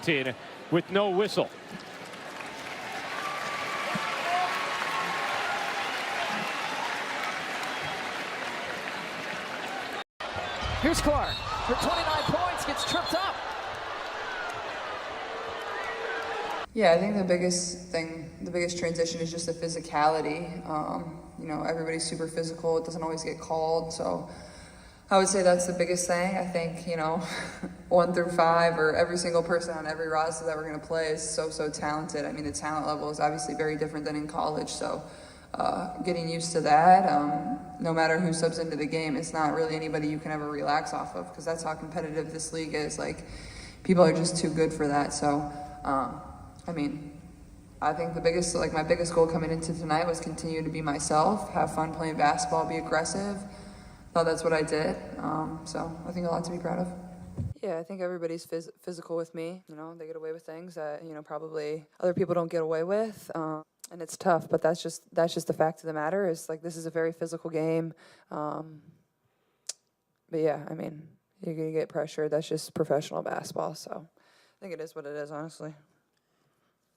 penalty with no whistle. Here's Clark for 29 points, gets tripped up. Yeah, I think the biggest transition is just the physicality. You know, everybody's super physical. It doesn't always get called. So I would say that's the biggest thing. I think, you know, 1 through 5 or every single person on every roster that we're going to play is so talented. I mean, the talent level is obviously very different than in college. So getting used to that, no matter who subs into the game, it's not really anybody you can ever relax off of, because that's how competitive this league is. Like, people are just too good for that. So, I mean, I think my biggest goal coming into tonight was continue to be myself, have fun playing basketball, be aggressive. Thought that's what I did. So I think a lot to be proud of. Yeah, I think everybody's physical with me. You know, they get away with things that, you know, probably other people don't get away with. And it's tough, but that's just the fact of the matter. Is like, this is a very physical game. But yeah, I mean, you're gonna get pressure. That's just professional basketball. So I think it is what it is, honestly.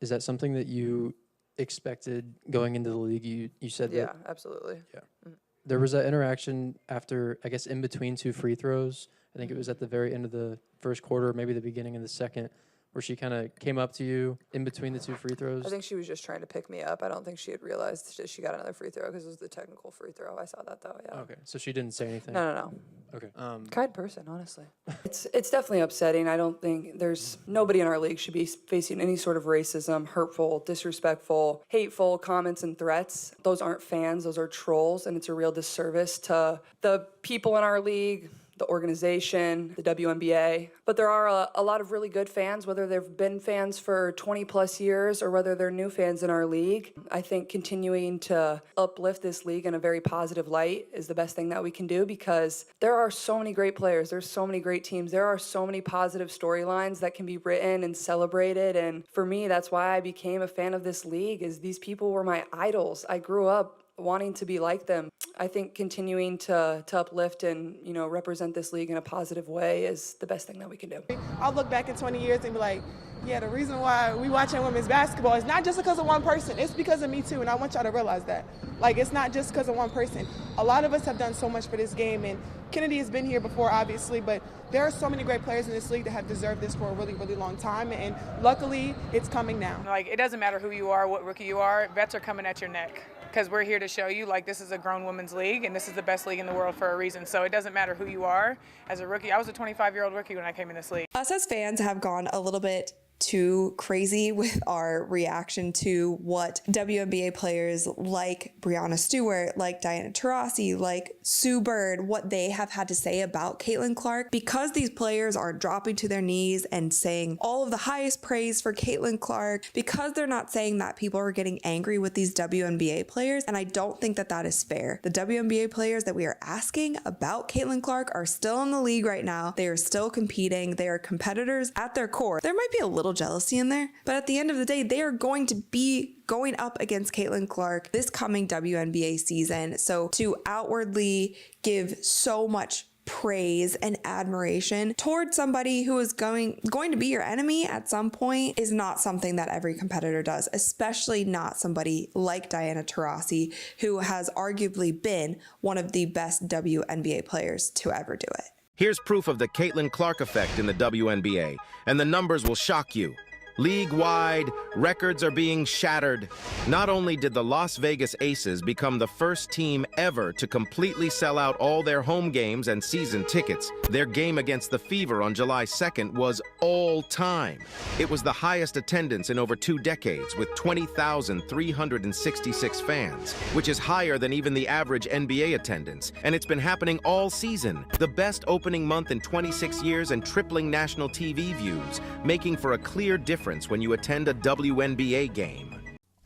Is that something that you expected going into the league? You said that. Yeah, absolutely. Yeah. Mm-hmm. There was that interaction after, I guess, in between 2 free throws. I think it was at the very end of the first quarter, maybe the beginning of the second, where she kind of came up to you in between the 2 free throws. I think she was just trying to pick me up. I don't think she had realized that she got another free throw, because it was the technical free throw. I saw that, though, yeah. Okay, so she didn't say anything? No. Okay. Kind person, honestly. It's definitely upsetting. I don't think nobody in our league should be facing any sort of racism, hurtful, disrespectful, hateful comments and threats. Those aren't fans, those are trolls, and it's a real disservice to the people in our league, the organization, the WNBA. But there are a lot of really good fans, whether they've been fans for 20 plus years or whether they're new fans in our league. I think continuing to uplift this league in a very positive light is the best thing that we can do, because there are so many great players, there's so many great teams, there are so many positive storylines that can be written and celebrated. And for me, that's why I became a fan of this league, is these people were my idols. I grew up wanting to be like them. I think continuing to uplift and, you know, represent this league in a positive way is the best thing that we can do. I'll look back in 20 years and be like, yeah, the reason why we watching women's basketball is not just because of one person, it's because of me too, and I want y'all to realize that. Like, it's not just because of one person. A lot of us have done so much for this game, and Kennedy has been here before, obviously, but there are so many great players in this league that have deserved this for a really, really long time, and luckily, it's coming now. Like, it doesn't matter who you are, what rookie you are, vets are coming at your neck, because we're here to show you, like, this is a grown women's league, and this is the best league in the world for a reason. So it doesn't matter who you are. As a rookie, I was a 25-year-old rookie when I came in this league. Us as fans have gone a little bit too crazy with our reaction to what WNBA players like Breanna Stewart, like Diana Taurasi, like Sue Bird, what they have had to say about Caitlin Clark, because these players are dropping to their knees and saying all of the highest praise for Caitlin Clark, because they're not saying that, people are getting angry with these WNBA players, and I don't think that that is fair. The WNBA players that we are asking about Caitlin Clark are still in the league right now. They are still competing. They are competitors at their core. There might be a little jealousy in there, but at the end of the day, they are going to be going up against Caitlin Clark this coming WNBA season. So to outwardly give so much praise and admiration towards somebody who is going to be your enemy at some point is not something that every competitor does, especially not somebody like Diana Taurasi, who has arguably been one of the best WNBA players to ever do it. Here's proof of the Caitlin Clark effect in the WNBA, and the numbers will shock you. League-wide, records are being shattered. Not only did the Las Vegas Aces become the first team ever to completely sell out all their home games and season tickets, their game against the Fever on July 2nd was all-time. It was the highest attendance in over 2 decades, with 20,366 fans, which is higher than even the average NBA attendance, and it's been happening all season. The best opening month in 26 years and tripling national TV views, making for a clear difference when you attend a WNBA game.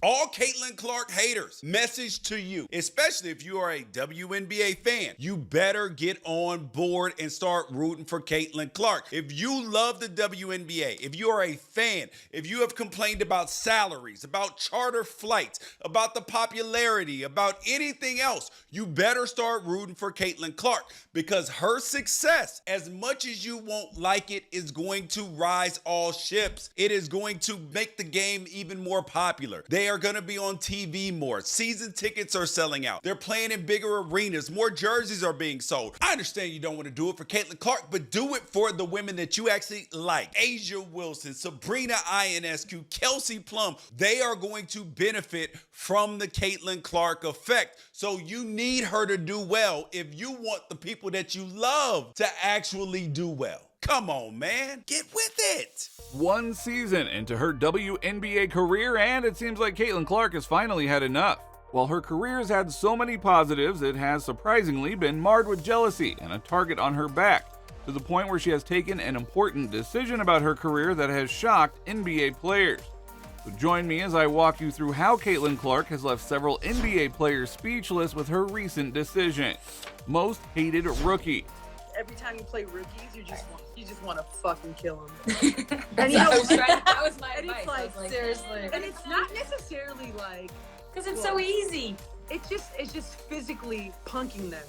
All Caitlin Clark haters, message to you, especially if you are a WNBA fan, you better get on board and start rooting for Caitlin Clark. If you love the WNBA, if you are a fan, if you have complained about salaries, about charter flights, about the popularity, about anything else, you better start rooting for Caitlin Clark, because her success, as much as you won't like it, is going to rise all ships. It is going to make the game even more popular. They are going to be on TV more. Season tickets are selling out. They're playing in bigger arenas. More jerseys are being sold. I understand you don't want to do it for Caitlin Clark, but do it for the women that you actually like. Asia Wilson, Sabrina Ionescu, Kelsey Plum. They are going to benefit from the Caitlin Clark effect. So you need her to do well if you want the people that you love to actually do well. Come on, man. Get with it. One season into her WNBA career, and it seems like Caitlin Clark has finally had enough. While her career has had so many positives, it has surprisingly been marred with jealousy and a target on her back, to the point where she has taken an important decision about her career that has shocked NBA players. So join me as I walk you through how Caitlin Clark has left several NBA players speechless with her recent decision. Most hated rookie. Every time you play rookies, you just want to fucking kill them. And you know, that was my and advice. It's like, Seriously. And it's not necessarily like because it's so easy. It's just physically punking them.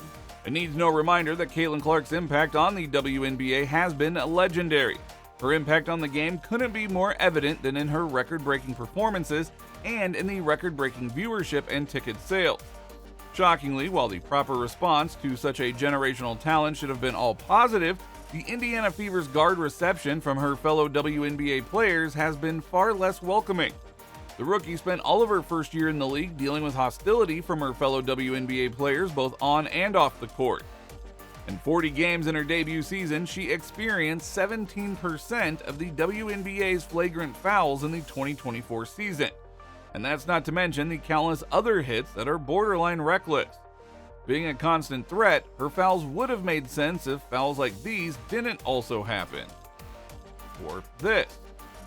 It needs no reminder that Caitlin Clark's impact on the WNBA has been legendary. Her impact on the game couldn't be more evident than in her record-breaking performances and in the record-breaking viewership and ticket sales. Shockingly, while the proper response to such a generational talent should have been all positive, the Indiana Fever's guard reception from her fellow WNBA players has been far less welcoming. The rookie spent all of her first year in the league dealing with hostility from her fellow WNBA players both on and off the court. In 40 games in her debut season, she experienced 17% of the WNBA's flagrant fouls in the 2024 season. And that's not to mention the countless other hits that are borderline reckless. Being a constant threat, her fouls would have made sense if fouls like these didn't also happen. Or this.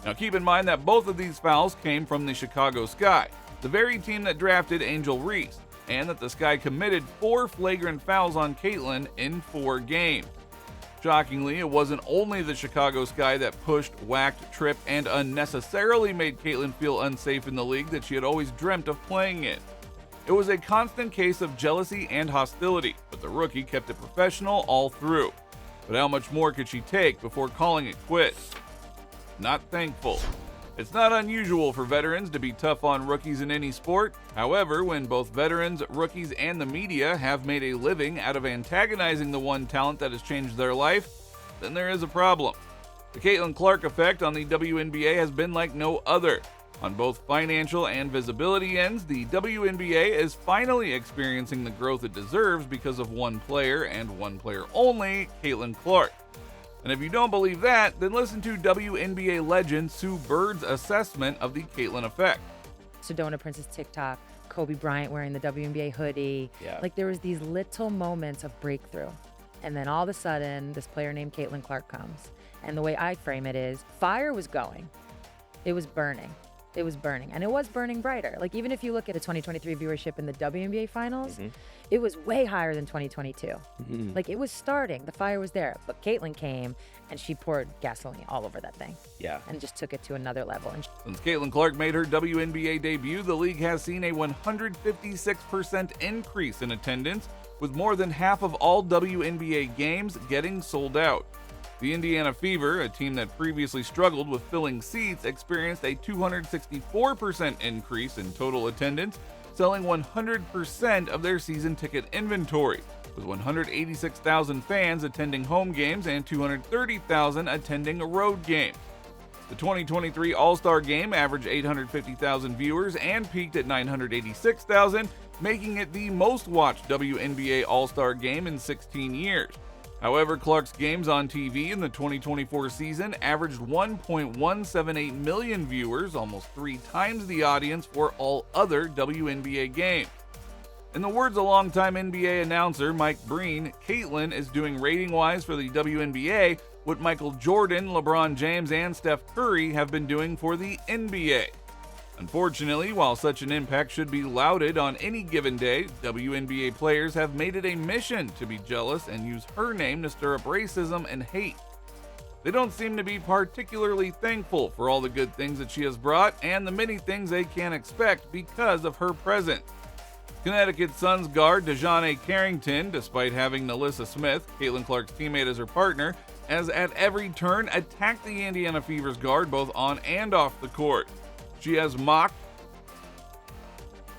Now keep in mind that both of these fouls came from the Chicago Sky, the very team that drafted Angel Reese, and that the Sky committed 4 flagrant fouls on Caitlin in 4 games. Shockingly, it wasn't only the Chicago Sky that pushed, whacked, tripped, and unnecessarily made Caitlin feel unsafe in the league that she had always dreamt of playing in. It was a constant case of jealousy and hostility, but the rookie kept it professional all through. But how much more could she take before calling it quits? Not thankful. It's not unusual for veterans to be tough on rookies in any sport. However, when both veterans, rookies, and the media have made a living out of antagonizing the one talent that has changed their life, then there is a problem. The Caitlin Clark effect on the WNBA has been like no other. On both financial and visibility ends, the WNBA is finally experiencing the growth it deserves because of one player and one player only, Caitlin Clark. And if you don't believe that, then listen to WNBA legend Sue Bird's assessment of the Caitlin effect. Sedona Prince's TikTok, Kobe Bryant wearing the WNBA hoodie. Yeah. Like there was these little moments of breakthrough. And then all of a sudden, this player named Caitlin Clark comes. And the way I frame it is, fire was going. It was burning. It was burning. And it was burning brighter. Like even if you look at the 2023 viewership in the WNBA finals, it was way higher than 2022. Like it was starting. The fire was there. But Caitlin came and she poured gasoline all over that thing. Yeah. And just took it to another level. And Since Caitlin Clark made her WNBA debut, the league has seen a 156% increase in attendance, with more than half of all WNBA games getting sold out. The Indiana Fever, a team that previously struggled with filling seats, experienced a 264% increase in total attendance, selling 100% of their season ticket inventory, with 186,000 fans attending home games and 230,000 attending road games. The 2023 All-Star Game averaged 850,000 viewers and peaked at 986,000, making it the most-watched WNBA All-Star Game in 16 years. However, Clark's games on TV in the 2024 season averaged 1.178 million viewers, almost 3 times the audience for all other WNBA games. In the words of longtime NBA announcer Mike Breen, Caitlin is doing rating-wise for the WNBA what Michael Jordan, LeBron James, and Steph Curry have been doing for the NBA. Unfortunately, while such an impact should be lauded on any given day, WNBA players have made it a mission to be jealous and use her name to stir up racism and hate. They don't seem to be particularly thankful for all the good things that she has brought and the many things they can expect because of her presence. Connecticut Suns guard DeJounte Carrington, despite having Nalissa Smith, Caitlin Clark's teammate, as her partner, has at every turn attacked the Indiana Fever's guard both on and off the court. She has mocked,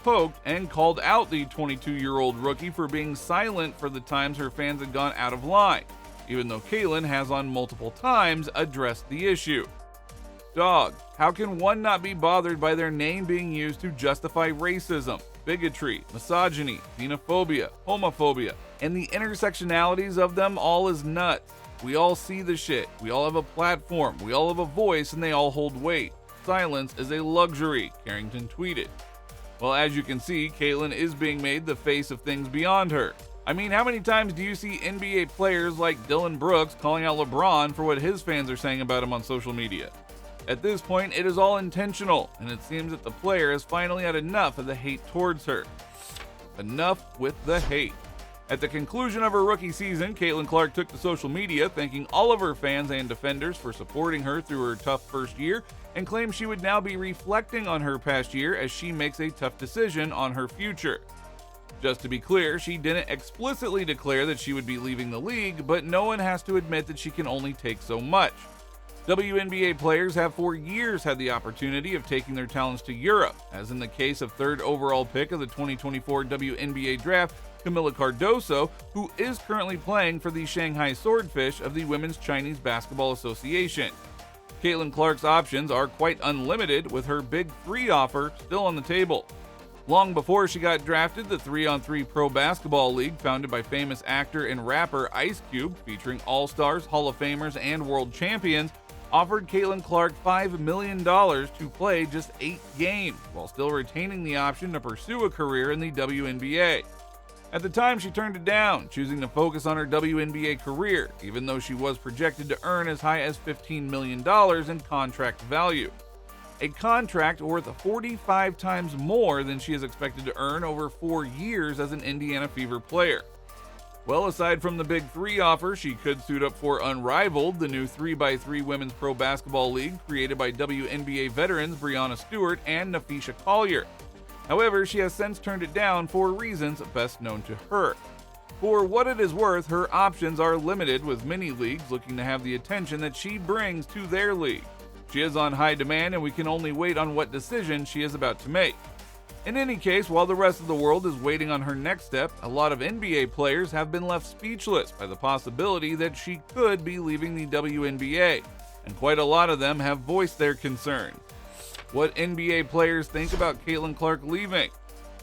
poked, and called out the 22-year-old rookie for being silent for the times her fans had gone out of line, even though Caitlin has on multiple times addressed the issue. Dog, how can one not be bothered by their name being used to justify racism, bigotry, misogyny, xenophobia, homophobia, and the intersectionalities of them all is nuts. We all see the shit, we all have a platform, we all have a voice, and they all hold weight. Silence is a luxury, Carrington tweeted. Well, as you can see, Caitlin is being made the face of things beyond her. I mean, how many times do you see NBA players like Dylan Brooks calling out LeBron for what his fans are saying about him on social media? At this point, it is all intentional, and it seems that the player has finally had enough of the hate towards her. Enough with the hate. At the conclusion of her rookie season, Caitlin Clark took to social media, thanking all of her fans and defenders for supporting her through her tough first year, and claimed she would now be reflecting on her past year as she makes a tough decision on her future. Just to be clear, she didn't explicitly declare that she would be leaving the league, but no one has to admit that she can only take so much. WNBA players have for years had the opportunity of taking their talents to Europe, as in the case of third overall pick of the 2024 WNBA draft, Camila Cardoso, who is currently playing for the Shanghai Swordfish of the Women's Chinese Basketball Association. Caitlin Clark's options are quite unlimited, with her Big 3 offer still on the table. Long before she got drafted, the 3-on-3 Pro Basketball League, founded by famous actor and rapper Ice Cube, featuring All-Stars, Hall of Famers, and World Champions, offered Caitlin Clark $5 million to play just 8 games, while still retaining the option to pursue a career in the WNBA. At the time, she turned it down, choosing to focus on her WNBA career, even though she was projected to earn as high as $15 million in contract value. A contract worth 45 times more than she is expected to earn over 4 years as an Indiana Fever player. Well, aside from the Big 3 offer, she could suit up for Unrivaled, the new 3x3 Women's Pro Basketball League created by WNBA veterans Breanna Stewart and Nafisha Collier. However, she has since turned it down for reasons best known to her. For what it is worth, her options are limited, with many leagues looking to have the attention that she brings to their league. She is on high demand, and we can only wait on what decision she is about to make. In any case, while the rest of the world is waiting on her next step, a lot of NBA players have been left speechless by the possibility that she could be leaving the WNBA, and quite a lot of them have voiced their concern. What NBA players think about Caitlin Clark leaving?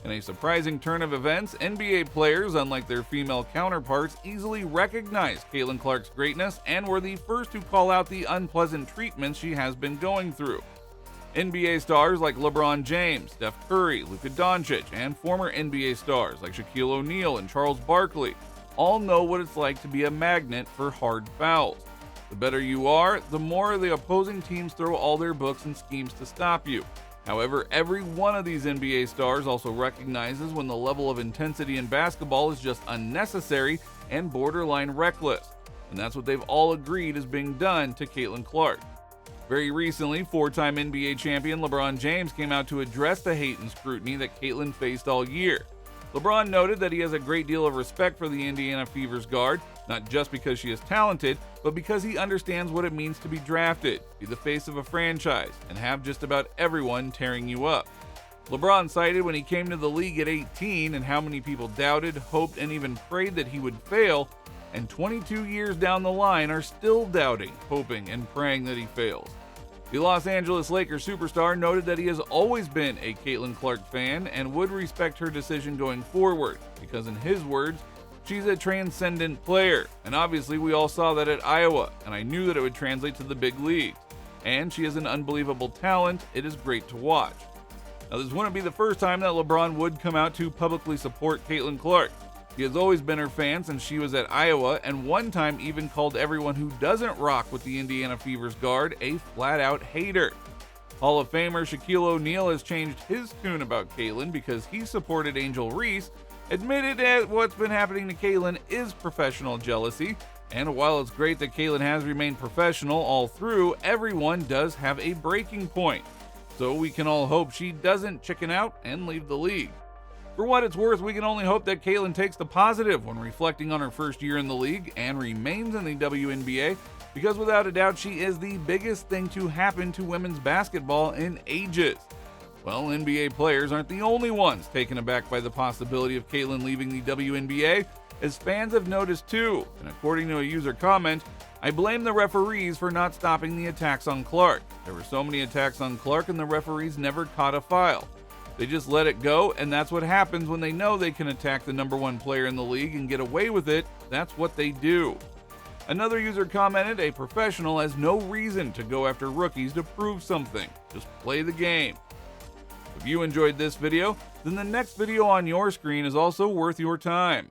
In a surprising turn of events, NBA players, unlike their female counterparts, easily recognized Caitlin Clark's greatness and were the first to call out the unpleasant treatment she has been going through. NBA stars like LeBron James, Steph Curry, Luka Doncic, and former NBA stars like Shaquille O'Neal and Charles Barkley all know what it's like to be a magnet for hard fouls. The better you are, the more the opposing teams throw all their books and schemes to stop you. However, every one of these NBA stars also recognizes when the level of intensity in basketball is just unnecessary and borderline reckless, and that's what they've all agreed is being done to Caitlin Clark. Very recently, 4-time NBA champion LeBron James came out to address the hate and scrutiny that Caitlin faced all year. LeBron noted that he has a great deal of respect for the Indiana Fever's guard, not just because she is talented, but because he understands what it means to be drafted, be the face of a franchise, and have just about everyone tearing you up. LeBron cited when he came to the league at 18 and how many people doubted, hoped, and even prayed that he would fail, and 22 years down the line are still doubting, hoping, and praying that he fails. The Los Angeles Lakers superstar noted that he has always been a Caitlin Clark fan and would respect her decision going forward, because in his words, she's a transcendent player, and obviously we all saw that at Iowa, and I knew that it would translate to the big leagues. And she is an unbelievable talent. It is great to watch. Now, this wouldn't be the first time that LeBron would come out to publicly support Caitlin Clark. He has always been her fan since she was at Iowa, and one time even called everyone who doesn't rock with the Indiana Fever's guard a flat-out hater. Hall of Famer Shaquille O'Neal has changed his tune about Caitlyn because he supported Angel Reese, admitted that what's been happening to Caitlyn is professional jealousy, and while it's great that Caitlyn has remained professional all through, everyone does have a breaking point. So we can all hope she doesn't chicken out and leave the league. For what it's worth, we can only hope that Caitlyn takes the positive when reflecting on her first year in the league and remains in the WNBA, because without a doubt she is the biggest thing to happen to women's basketball in ages. Well, NBA players aren't the only ones taken aback by the possibility of Caitlyn leaving the WNBA, as fans have noticed too, and according to a user comment, "I blame the referees for not stopping the attacks on Clark. There were so many attacks on Clark and the referees never caught a foul. They just let it go, and that's what happens when they know they can attack the #1 player in the league and get away with it. That's what they do." Another user commented, "A professional has no reason to go after rookies to prove something. Just play the game." If you enjoyed this video, then the next video on your screen is also worth your time.